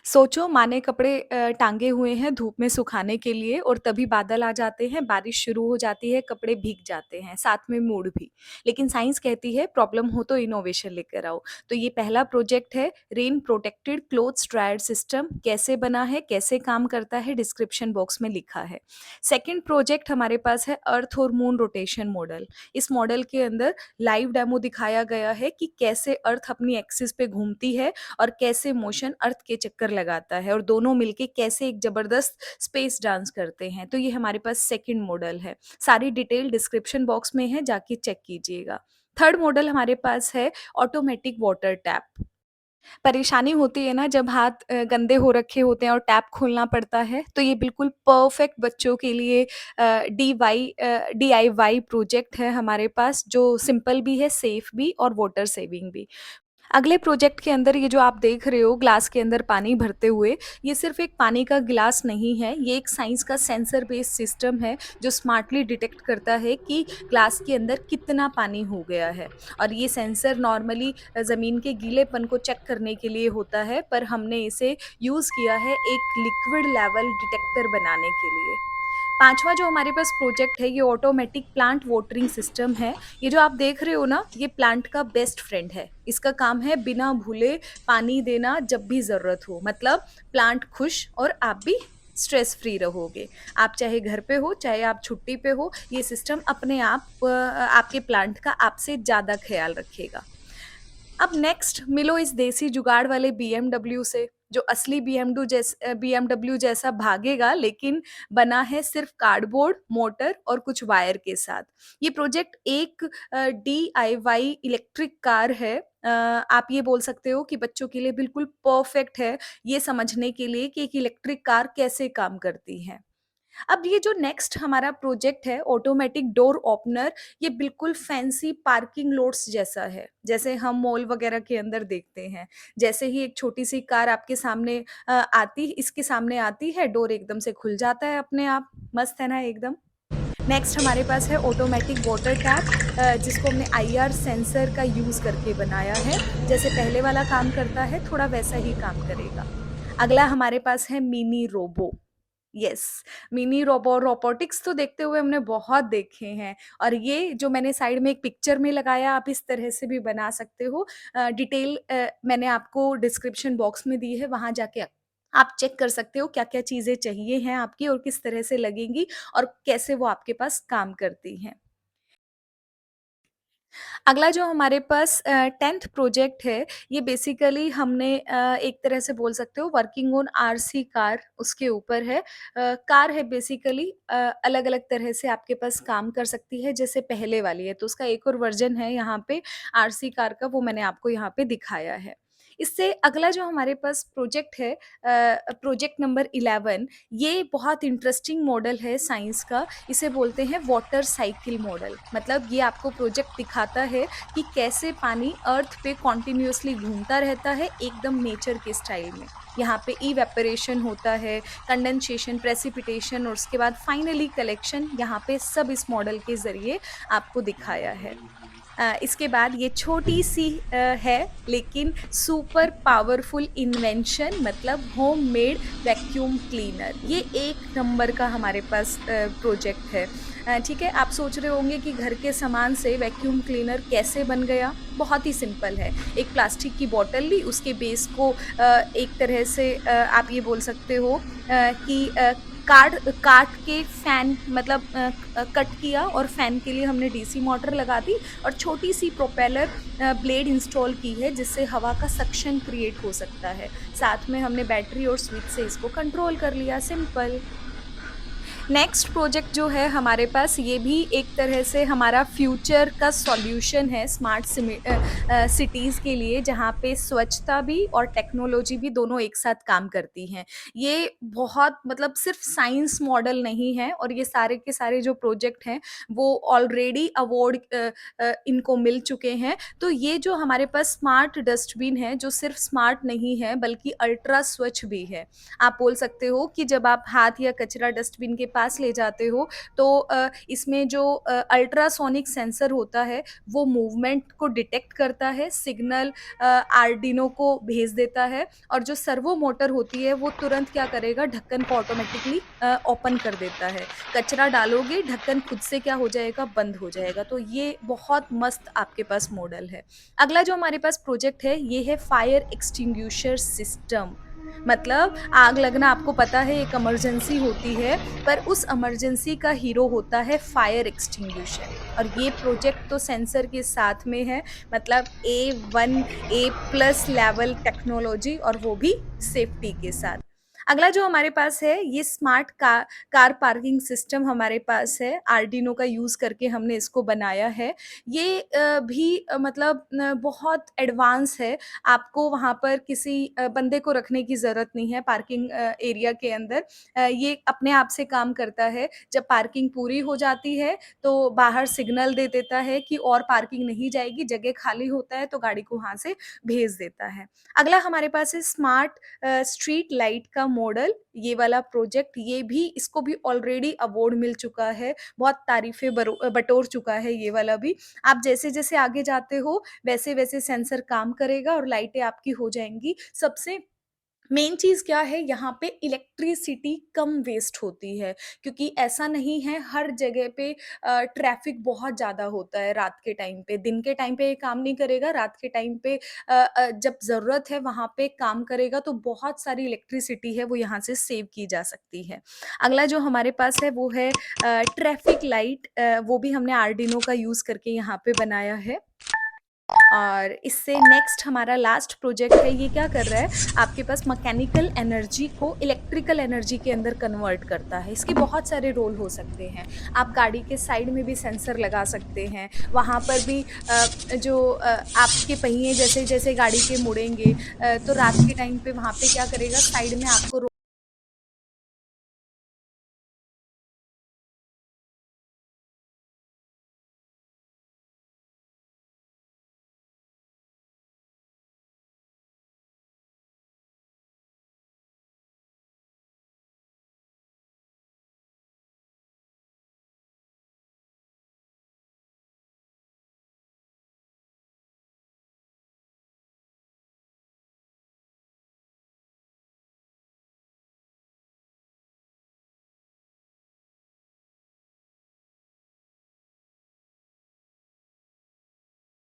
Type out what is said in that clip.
सोचो माँ ने कपड़े टाँगे हुए हैं धूप में सुखाने के लिए और तभी बादल आ जाते हैं, बारिश शुरू हो जाती है, कपड़े भीग जाते हैं, साथ में मूड भी। लेकिन साइंस कहती है प्रॉब्लम हो तो इनोवेशन लेकर आओ। तो ये पहला प्रोजेक्ट है rain protected clothes dryer system कैसे बना है, कैसे काम करता है डिस्क्रिप्शन बॉक्स में लिखा है। सेकंड प्रोजेक्ट हमारे पास है अर्थ और मून रोटेशन मॉडल। इस मॉडल के अंदर लाइव डेमो दिखाया गया है कि कैसे अर्थ अपनी एक्सिस पे घूमती है और कैसे मोशन अर्थ के चक्कर लगाता है और दोनों मिलके कैसे एक जबरदस्त स्पेस डांस करते हैं। तो ये हमारे पास सेकंड मॉडल है। सारी डिटेल डिस्क्रिप्शन बॉक्स में है, जाके चेक कीजिएगा। थर्ड मॉडल हमारे पास है ऑटोमेटिक वाटर टैप। परेशानी होती है ना जब हाथ गंदे हो रखे होते हैं और टैप खोलना पड़ता है, तो ये बिल्कुल परफेक्ट बच्चों के लिए डीआईवाई प्रोजेक्ट है हमारे पास, जो सिंपल भी है, सेफ भी और वाटर सेविंग भी। अगले प्रोजेक्ट के अंदर ये जो आप देख रहे हो ग्लास के अंदर पानी भरते हुए, ये सिर्फ एक पानी का गिलास नहीं है, ये एक साइंस का सेंसर बेस्ड सिस्टम है जो स्मार्टली डिटेक्ट करता है कि ग्लास के अंदर कितना पानी हो गया है। और ये सेंसर नॉर्मली ज़मीन के गीलेपन को चेक करने के लिए होता है, पर हमने इसे यूज़ किया है एक लिक्विड लेवल डिटेक्टर बनाने के लिए। पांचवा जो हमारे पास प्रोजेक्ट है ये ऑटोमेटिक प्लांट वाटरिंग सिस्टम है। ये जो आप देख रहे हो ना, ये प्लांट का बेस्ट फ्रेंड है। इसका काम है बिना भूले पानी देना जब भी ज़रूरत हो, मतलब प्लांट खुश और आप भी स्ट्रेस फ्री रहोगे। आप चाहे घर पे हो, चाहे आप छुट्टी पे हो, ये सिस्टम अपने आप आपके प्लांट का आपसे ज़्यादा ख्याल रखेगा। अब नेक्स्ट मिलो इस देसी जुगाड़ वाले बीएमडब्ल्यू से, जो असली बीएमडब्ल्यू जैसा भागेगा, लेकिन बना है सिर्फ कार्डबोर्ड, मोटर और कुछ वायर के साथ। ये प्रोजेक्ट एक डीआईवाई इलेक्ट्रिक कार है। आप ये बोल सकते हो कि बच्चों के लिए बिल्कुल परफेक्ट है, ये समझने के लिए कि एक इलेक्ट्रिक कार कैसे काम करती है। अब ये जो नेक्स्ट हमारा प्रोजेक्ट है ऑटोमेटिक डोर ओपनर, ये बिल्कुल फैंसी पार्किंग लोट्स जैसा है, जैसे हम मॉल वगैरह के अंदर देखते हैं। जैसे ही एक छोटी सी कार आपके सामने इसके सामने आती है, डोर एकदम से खुल जाता है अपने आप। मस्त है ना एकदम। नेक्स्ट हमारे पास है ऑटोमेटिक वाटर टैप, जिसको हमने आईआर सेंसर का यूज़ करके बनाया है। जैसे पहले वाला काम करता है, थोड़ा वैसा ही काम करेगा। अगला हमारे पास है mini robo. Yes, mini robotics तो देखते हुए हमने बहुत देखे हैं, और ये जो मैंने साइड में एक पिक्चर में लगाया, आप इस तरह से भी बना सकते हो। डिटेल मैंने आपको डिस्क्रिप्शन बॉक्स में दी है, वहाँ जाके आप चेक कर सकते हो क्या-क्या चीज़ें चाहिए हैं आपकी और किस तरह से लगेंगी और कैसे वो आपके पास काम करती हैं। अगला जो हमारे पास 10th प्रोजेक्ट है, ये बेसिकली हमने एक तरह से बोल सकते हो वर्किंग ऑन आरसी कार, उसके ऊपर है। कार है बेसिकली, अलग-अलग तरह से आपके पास काम कर सकती है, जैसे पहले वाली है, तो उसका एक और वर्ज़न है यहाँ पे आरसी कार का, वो मैंने आपको यहाँ पे दिखाया है। इससे अगला जो हमारे पास प्रोजेक्ट है प्रोजेक्ट नंबर 11, ये बहुत इंटरेस्टिंग मॉडल है साइंस का। इसे बोलते हैं वाटर साइकिल मॉडल। मतलब ये आपको प्रोजेक्ट दिखाता है कि कैसे पानी अर्थ पे कॉन्टिन्यूअसली घूमता रहता है एकदम नेचर के स्टाइल में। यहाँ पे इवेपोरेशन होता है, कंडेंसेशन, प्रेसिपिटेशन और उसके बाद फाइनली कलेक्शन, यहाँ पे सब इस मॉडल के ज़रिए आपको दिखाया है। इसके बाद ये छोटी-सी है लेकिन सुपर पावरफुल इन्वेंशन, मतलब होममेड वैक्यूम क्लीनर। ये एक नंबर का हमारे पास प्रोजेक्ट है। ठीक है, आप सोच रहे होंगे कि घर के सामान से वैक्यूम क्लीनर कैसे बन गया? बहुत ही सिंपल है। एक प्लास्टिक की बॉटल ली, उसके बेस को एक तरह से आप ये बोल सकते हो कि काट काट के फैन, मतलब कट किया और फैन के लिए हमने डीसी मोटर लगा दी और छोटी सी प्रोपेलर ब्लेड इंस्टॉल की है, जिससे हवा का सक्शन क्रिएट हो सकता है। साथ में हमने बैटरी और स्विच से इसको कंट्रोल कर लिया, सिंपल। नेक्स्ट प्रोजेक्ट जो है हमारे पास, ये भी एक तरह से हमारा फ्यूचर का सॉल्यूशन है स्मार्ट सिटीज़ के लिए, जहाँ पे स्वच्छता भी और टेक्नोलॉजी भी दोनों एक साथ काम करती हैं। ये बहुत, मतलब सिर्फ साइंस मॉडल नहीं है, और ये सारे के सारे जो प्रोजेक्ट हैं वो ऑलरेडी अवार्ड इनको मिल चुके हैं। तो ये जो हमारे पास स्मार्ट डस्टबिन है, जो सिर्फ स्मार्ट नहीं है बल्कि अल्ट्रा स्वच्छ भी है। आप बोल सकते हो कि जब आप हाथ या कचरा डस्टबिन के पास ले जाते हो तो इसमें जो अल्ट्रासोनिक सेंसर होता है वो मूवमेंट को डिटेक्ट करता है, सिग्नल आर्डिनो को भेज देता है और जो सर्वो मोटर होती है वो तुरंत क्या करेगा, ढक्कन को ऑटोमेटिकली ओपन कर देता है। कचरा डालोगे, ढक्कन खुद से क्या हो जाएगा, बंद हो जाएगा। तो ये बहुत मस्त आपके पास मॉडल है। अगला जो हमारे पास प्रोजेक्ट है ये है फायर एक्सटिंग्विशर सिस्टम। मतलब आग लगना आपको पता है एक इमरजेंसी होती है, पर उस इमरजेंसी का हीरो होता है फायर एक्सटिंग्विशर। और ये प्रोजेक्ट तो सेंसर के साथ में है, मतलब A1 A+ लेवल टेक्नोलॉजी और वो भी सेफ्टी के साथ। अगला जो हमारे पास है ये स्मार्ट कार पार्किंग सिस्टम हमारे पास है, आर्डिनो का यूज़ करके हमने इसको बनाया है। ये भी मतलब बहुत एडवांस है। आपको वहाँ पर किसी बंदे को रखने की ज़रूरत नहीं है पार्किंग एरिया के अंदर। ये अपने आप से काम करता है। जब पार्किंग पूरी हो जाती है तो बाहर सिग्नल दे देता है कि और पार्किंग नहीं जाएगी, जगह खाली होता है तो गाड़ी को वहाँ से भेज देता है। अगला हमारे पास है स्मार्ट स्ट्रीट लाइट का मॉडल। ये वाला प्रोजेक्ट, ये भी इसको भी ऑलरेडी अवार्ड मिल चुका है, बहुत तारीफ़ें बटोर चुका है ये वाला भी। आप जैसे-जैसे आगे जाते हो वैसे-वैसे सेंसर काम करेगा और लाइटें आपकी हो जाएँगी। सबसे मेन चीज़ क्या है, यहाँ पे इलेक्ट्रिसिटी कम वेस्ट होती है, क्योंकि ऐसा नहीं है हर जगह पे ट्रैफ़िक बहुत ज़्यादा होता है रात के टाइम पे। दिन के टाइम पे ये काम नहीं करेगा, रात के टाइम पे जब ज़रूरत है वहाँ पे काम करेगा, तो बहुत सारी इलेक्ट्रिसिटी है वो यहाँ से सेव की जा सकती है। अगला जो हमारे पास है वो है ट्रैफ़िक लाइट, वो भी हमने आर्डिनो का यूज़ करके यहाँ पे बनाया है। और इससे नेक्स्ट हमारा लास्ट प्रोजेक्ट है, ये क्या कर रहा है, आपके पास मैकेनिकल एनर्जी को इलेक्ट्रिकल एनर्जी के अंदर कन्वर्ट करता है। इसके बहुत सारे रोल हो सकते हैं। आप गाड़ी के साइड में भी सेंसर लगा सकते हैं, वहाँ पर भी आपके पहिए जैसे-जैसे गाड़ी के मुड़ेंगे तो रात के टाइम पे वहाँ पे क्या करेगा, साइड में आपको